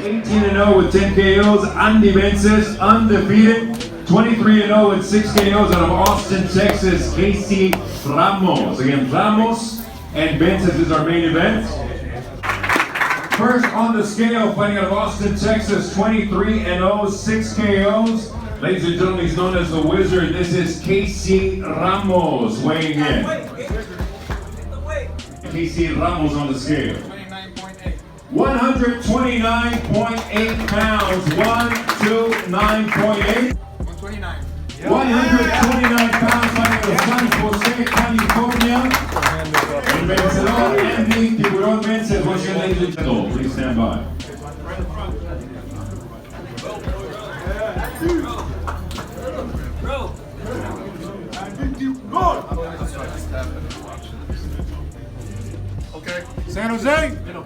(18-0) with 10 KOs, Andy Vences, undefeated. 23-0 with 6 KOs out of Austin, Texas, Casey Ramos. Again, Ramos and Vences is our main event. First on the scale, fighting out of Austin, Texas, 23-0, 6 KOs. Ladies and gentlemen, he's known as the Wizard. This is Casey Ramos weighing in. Casey Ramos on the scale. 129.8 pounds, 129.8. 129. 129 pounds fighting out of San Jose, California. And Vencedor, Andy Tiburon Vences. What's your name, ladies and gentlemen? Please stand by. Okay. San Jose? Middle.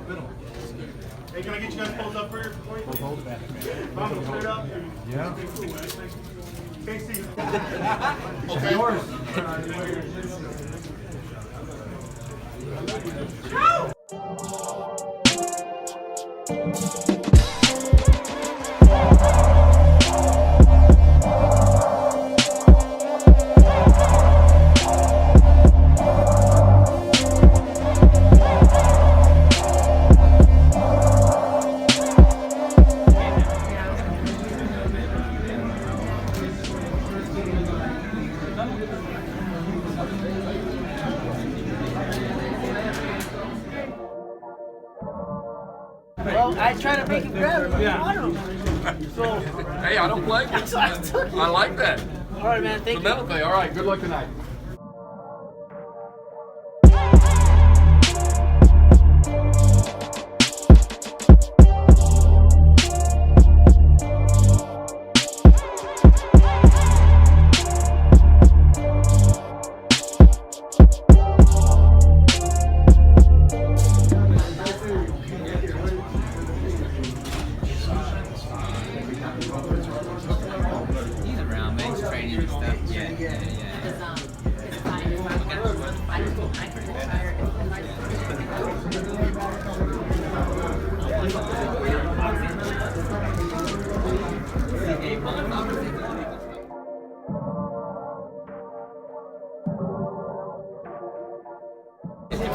Hey, can I get you guys pulled up for your point? Hold back. Straight up. Yeah. Casey. Okay. Yours. Well, I try to make it grab him. Yeah. So, hey, I don't blame you. I like that. All right, man. Thank you. Thing. All right. Good luck tonight. He's around, man. He's training and stuff. Yeah.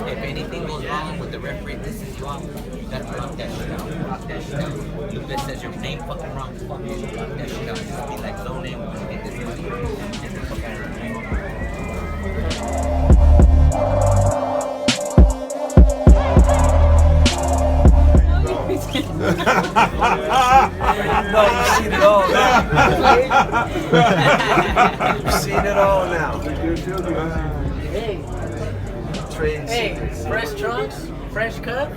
If anything goes wrong with the referee, this is you off. You gotta block that shit out. Block that shit out. LOPEZ says your name fucking wrong. Fuck you. Block that shit out. Just be like, zone in. We're gonna get this money. And the fucking referee. No, you've seen it all now. You've seen it all now. Hey. Hey, fresh trunks, fresh cut.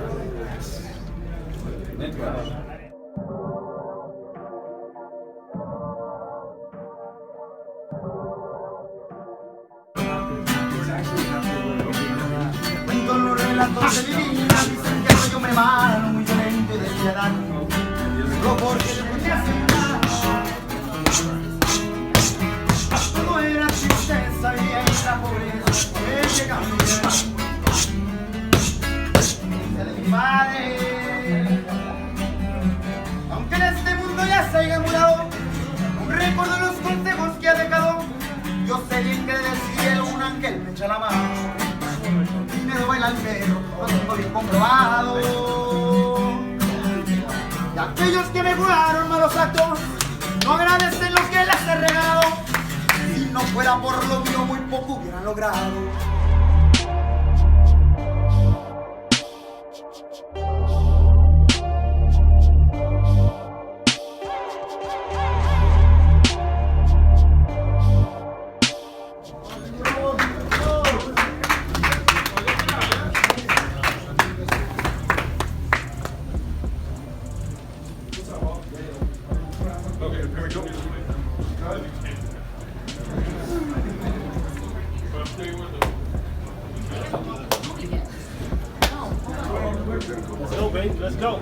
Cuento los relatos de mi vida, dicen que soy hombre malo, muy violento y despiadado. Solo porque yo me aceptar. Todo era tristeza y en la pobreza que llega a mi vida. De mi padre. Aunque en este mundo ya se haya mudado, aún recuerdo los consejos que ha dejado. Yo sé bien que del cielo un ángel me echa la mano. Dinero baila el perro, lo tengo bien comprobado. Y aquellos que me jugaron malos actos no agradecen lo que les he regalado. Si no fuera por lo mío, muy poco hubieran logrado. Okay, here we go. Well, stay with us. Let's go, baby. Let's go.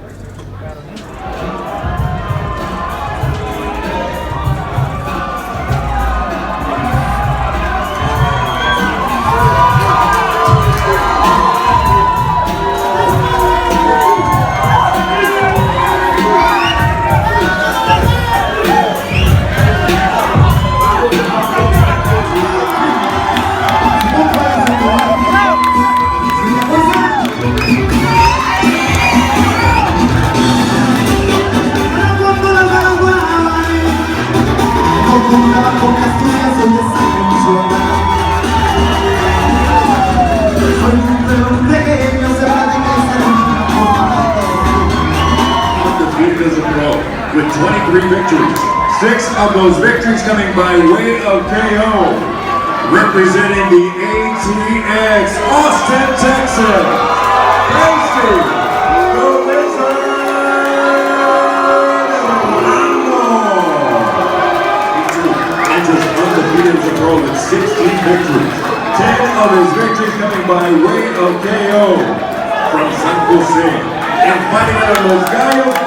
Undefeated as a pro with 23 victories. 6 of those victories coming by way of KO. Representing the ATX, Austin, Texas, Casey Ramos. Enters undefeated as a pro with 16 victories. 10 of his victories coming by way of KO from San Jose. And fighting out of Los Gallos,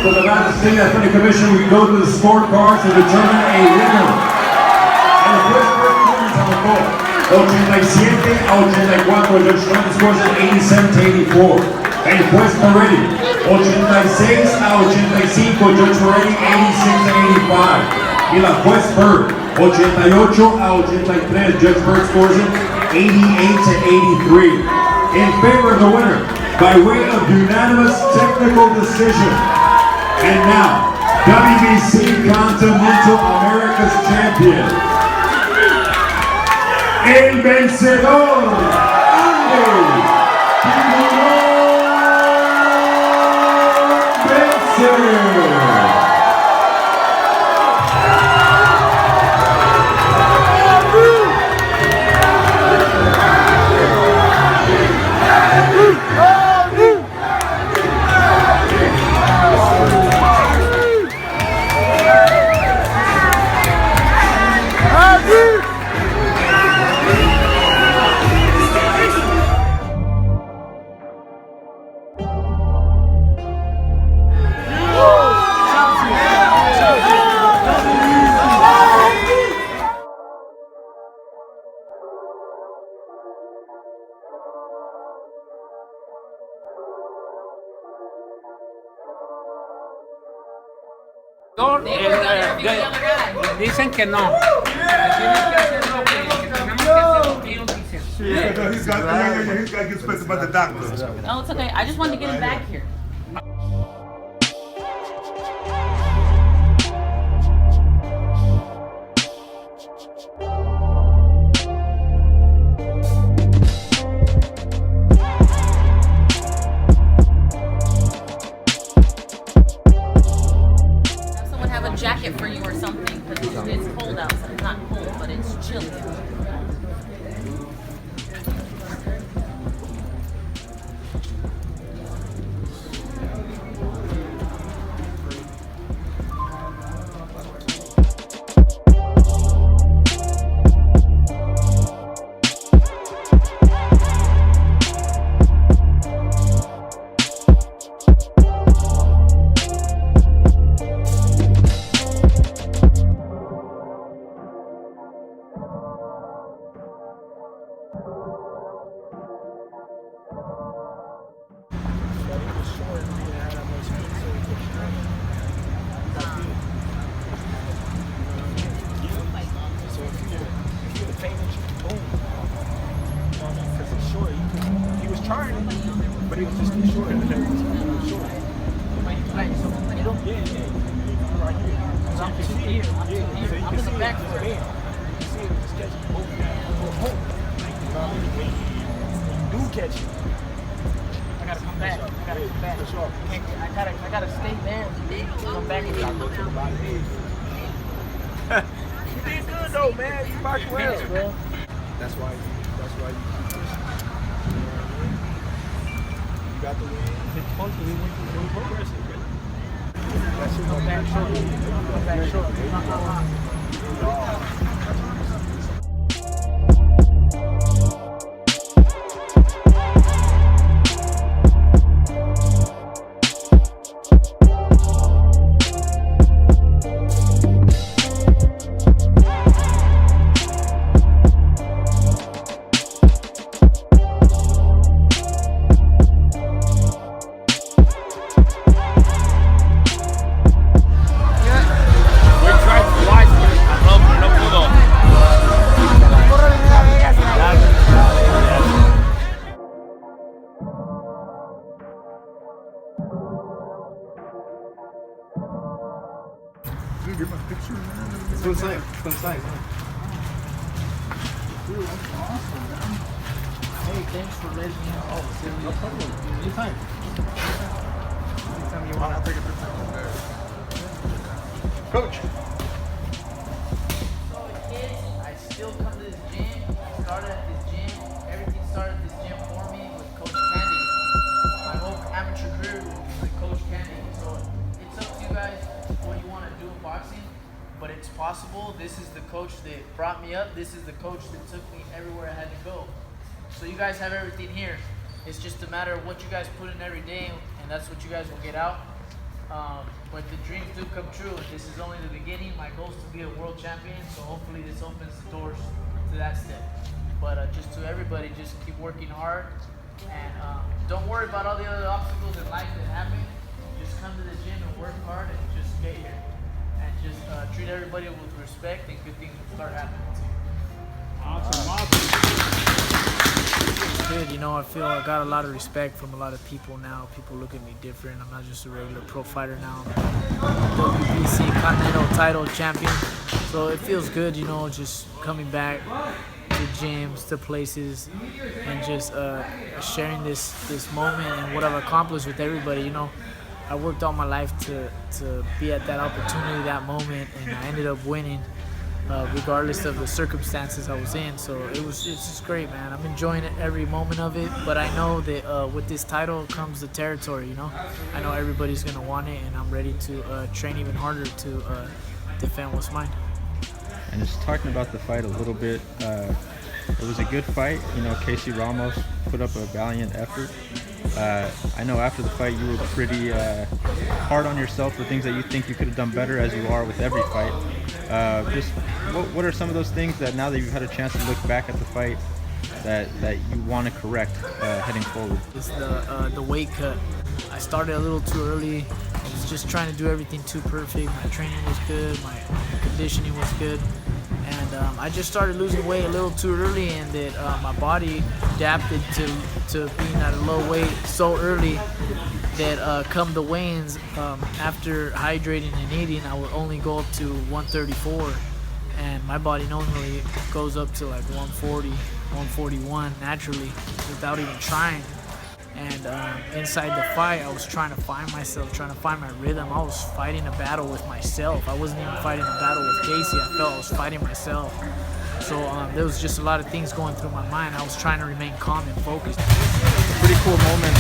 the Nevada State Athletic Commission, we go to the scorecards to determine a winner. And the first performance on the court, 87-84, Judge Trump scores at 87-84. El juez Moretti, 86-85, Judge Moretti, 86-85. Y la juez Bird, 88-83, Judge Bird scores it 88-83. In favor of the winner, by way of unanimous technical decision. And now, WBC Continental Americas Champion, el vencedor, Vences. Dicen que no. Que tienen que hacerlo, que tenemos que hacer lo que ellos dicen. Yeah, he's got to get specified by the doctor. No, it's okay. I just wanted to get him back here. Have someone have a jacket for you or something, because it's cold outside. It's not cold, but it's chilly. I'm too here. I'm in the back for it. Do catch it. I gotta come back. I gotta stay there. Come back and you did good though, man. You marked well, bro. That's why you got the win. We went progressive, man. That shit go back short. Go back short. Get my picture, man. It's inside. Dude, that's awesome, man. Hey, thanks for letting me know. Oh, No problem. anytime. Anytime you want, I'll take a picture. Coach. So, kids, I still come to this gym. I started at this gym. Everything started at this gym for me with Coach Candy. My whole amateur career was with Coach Candy. So, it's up to you guys what you want to do in boxing. But it's possible. This is the coach that brought me up. This is the coach that took me everywhere I had to go. So you guys have everything here. It's just a matter of what you guys put in every day, and that's what you guys will get out. But the dreams do come true. This is only the beginning. My goal is to be a world champion, so hopefully this opens the doors to that step. But just to everybody, just keep working hard, and don't worry about all the other obstacles in life that happen. Just come to the gym and work hard and just get here. And just treat everybody with respect, and good things will start happening to you. Awesome. Good, you know, I feel I got a lot of respect from a lot of people now. People look at me different. I'm not just a regular pro fighter now. I'm WBC Continental title champion. So it feels good, you know, just coming back to gyms, to places, and just sharing this moment and what I've accomplished with everybody, you know. I worked all my life to be at that opportunity, that moment, and I ended up winning, regardless of the circumstances I was in. So it's just great, man. I'm enjoying it, every moment of it. But I know that with this title comes the territory, you know. I know everybody's gonna want it, and I'm ready to train even harder to defend what's mine. And just talking about the fight a little bit, it was a good fight. You know, Casey Ramos put up a valiant effort. I know after the fight you were pretty hard on yourself for things that you think you could have done better, as you are with every fight. Just what are some of those things that now that you've had a chance to look back at the fight that you want to correct heading forward? It's the weight cut. I started a little too early. I was just trying to do everything too perfect. My training was good, my conditioning was good. And I just started losing weight a little too early, and that my body adapted to being at a low weight so early that come the weigh-ins, after hydrating and eating, I would only go up to 134, and my body normally goes up to like 140, 141 naturally without even trying. And inside the fight, I was trying to find myself, trying to find my rhythm. I was fighting a battle with myself. I wasn't even fighting a battle with Casey. I felt I was fighting myself. So there was just a lot of things going through my mind. I was trying to remain calm and focused. Pretty cool moment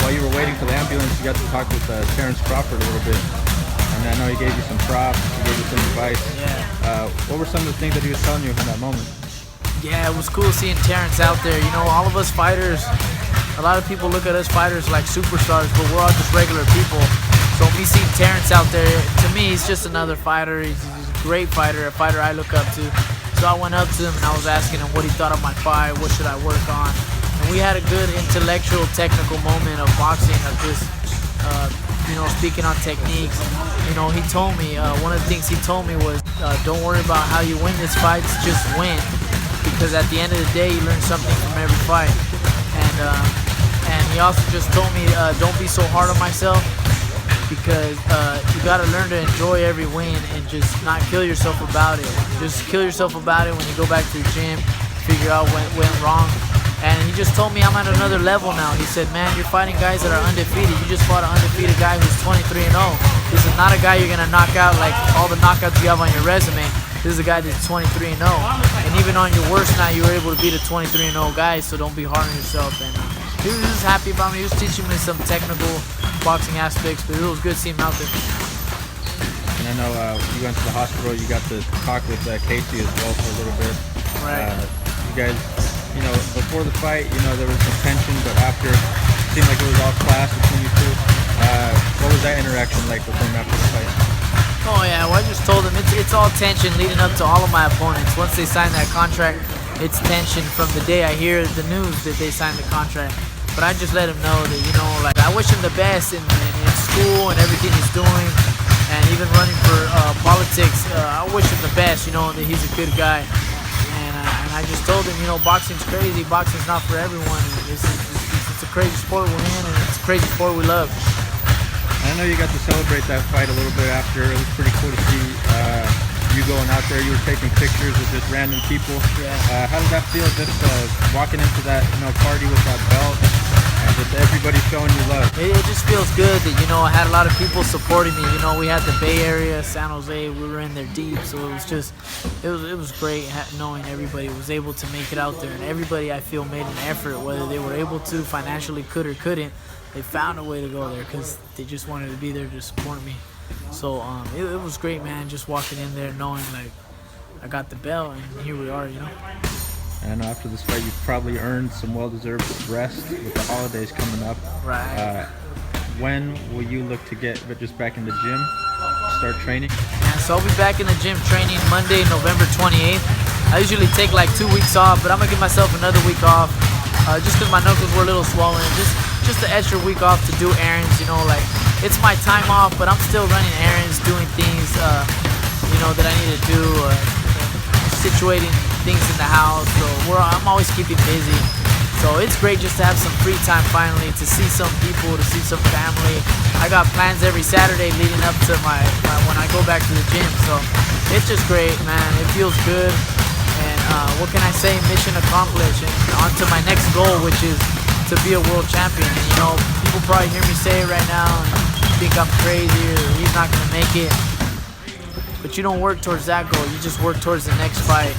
while you were waiting for the ambulance. You got to talk with Terence Crawford a little bit. And I know he gave you some props, he gave you some advice. Yeah. What were some of the things that he was telling you in that moment? Yeah, it was cool seeing Terence out there. You know, all of us fighters, a lot of people look at us fighters like superstars, but we're all just regular people. So me seeing Terence out there, to me, he's just another fighter. He's a great fighter, a fighter I look up to. So I went up to him and I was asking him what he thought of my fight, what should I work on. And we had a good intellectual, technical moment of boxing, of just, you know, speaking on techniques. You know, he told me, one of the things he told me was, don't worry about how you win this fight, just win. Because at the end of the day, you learn something from every fight. And he also just told me, don't be so hard on myself, because you gotta learn to enjoy every win and just not kill yourself about it. Just kill yourself about it when you go back to the gym, figure out what went wrong. And he just told me I'm at another level now. He said, man, you're fighting guys that are undefeated. You just fought an undefeated guy who's 23-0. This is not a guy you're gonna knock out like all the knockouts you have on your resume. This is a guy that's 23-0. And even on your worst night, you were able to beat a 23-0 guy, so don't be hard on yourself. And he was happy about me. He was teaching me some technical boxing aspects, but it was good seeing him out there. And I know you went to the hospital. You got to talk with Casey as well for a little bit. Right. You guys, you know, before the fight, you know, there was some tension, but after, it seemed like it was all class between you two. What was that interaction like with him after the fight? Oh yeah, well I just told him it's all tension leading up to all of my opponents. Once they sign that contract, it's tension from the day I hear the news that they signed the contract. But I just let him know that, you know, like I wish him the best in school and everything he's doing, and even running for politics. I wish him the best, you know, that he's a good guy. And I just told him, you know, boxing's crazy. Boxing's not for everyone. It's a crazy sport we're in, and it's a crazy sport we love. I know you got to celebrate that fight a little bit after. It was pretty cool to see you going out there. You were taking pictures with just random people. Yeah. How did that feel, just walking into that, you know, party with that belt and just everybody showing you love? It just feels good that, you know, I had a lot of people supporting me. You know, we had the Bay Area, San Jose, we were in there deep, so it was just, it was great knowing everybody was able to make it out there, and everybody I feel made an effort, whether they were able to, financially could or couldn't. They found a way to go there because they just wanted to be there to support me. So it was great, man, just walking in there knowing like I got the belt and here we are, you know. And I know after this fight you probably earned some well-deserved rest with the holidays coming up. Right. When will you look to get just back in the gym, start training? Yeah, so I'll be back in the gym training Monday, November 28th. I usually take like 2 weeks off, but I'm gonna give myself another week off just because my knuckles were a little swollen. Just an extra week off to do errands, you know, like it's my time off, but I'm still running errands, doing things, you know, that I need to do, situating things in the house. So I'm always keeping busy. So it's great just to have some free time finally, to see some people, to see some family. I got plans every Saturday leading up to my when I go back to the gym. So it's just great, man. It feels good. And what can I say? Mission accomplished. And on to my next goal, which is to be a world champion. And you know, people probably hear me say it right now and think I'm crazy or he's not gonna make it. But you don't work towards that goal, you just work towards the next fight.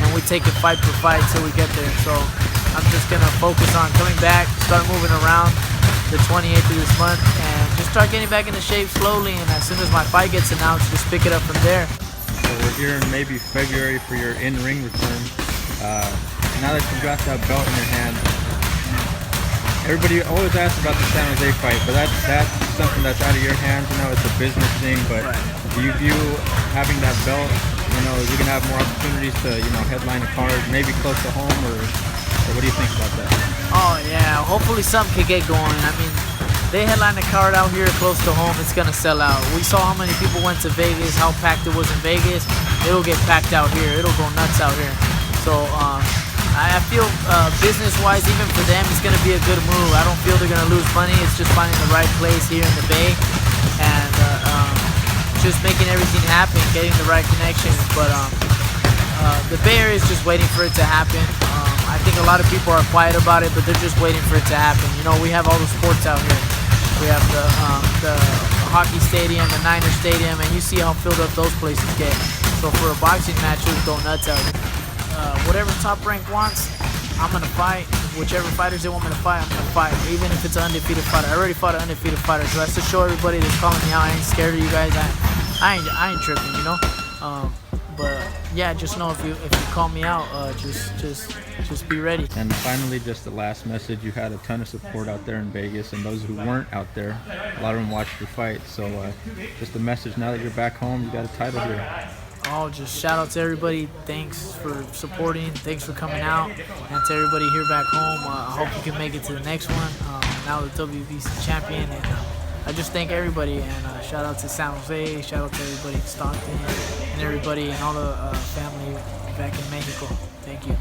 And we take it fight per fight till we get there. So I'm just gonna focus on coming back, start moving around the 28th of this month, and just start getting back into shape slowly. And as soon as my fight gets announced, just pick it up from there. So we're here in maybe February for your in-ring return. Now that you've got that belt in your hand, everybody always asks about the San Jose fight, but that's something that's out of your hands. You know, it's a business thing. But do you view having that belt, you know, you're gonna have more opportunities to, you know, headline a card, maybe close to home, or what do you think about that? Oh yeah, hopefully something could get going. I mean, they headline a card out here close to home, it's gonna sell out. We saw how many people went to Vegas, how packed it was in Vegas. It'll get packed out here. It'll go nuts out here. So I feel business-wise, even for them, it's going to be a good move. I don't feel they're going to lose money. It's just finding the right place here in the Bay and just making everything happen, getting the right connections. But the Bay Area is just waiting for it to happen. I think a lot of people are quiet about it, but they're just waiting for it to happen. You know, we have all the sports out here. We have the hockey stadium, the Niner Stadium, and you see how filled up those places get. So for a boxing match, it would go nuts out here. Whatever Top Rank wants, I'm gonna fight. Whichever fighters they want me to fight, I'm gonna fight. Even if it's an undefeated fighter. I already fought an undefeated fighter, so that's to show everybody that's calling me out, I ain't scared of you guys. I ain't tripping, you know. But yeah, just know if you call me out, just be ready. And finally, just the last message. You had a ton of support out there in Vegas, and those who weren't out there, a lot of them watched your fight. So just the message, now that you're back home, you got a title here. Oh, just shout out to everybody. Thanks for supporting. Thanks for coming out. And to everybody here back home, I hope you can make it to the next one. Now the WBC champion. And I just thank everybody. And shout out to San Jose. Shout out to everybody in Stockton. And everybody and all the family back in Mexico. Thank you.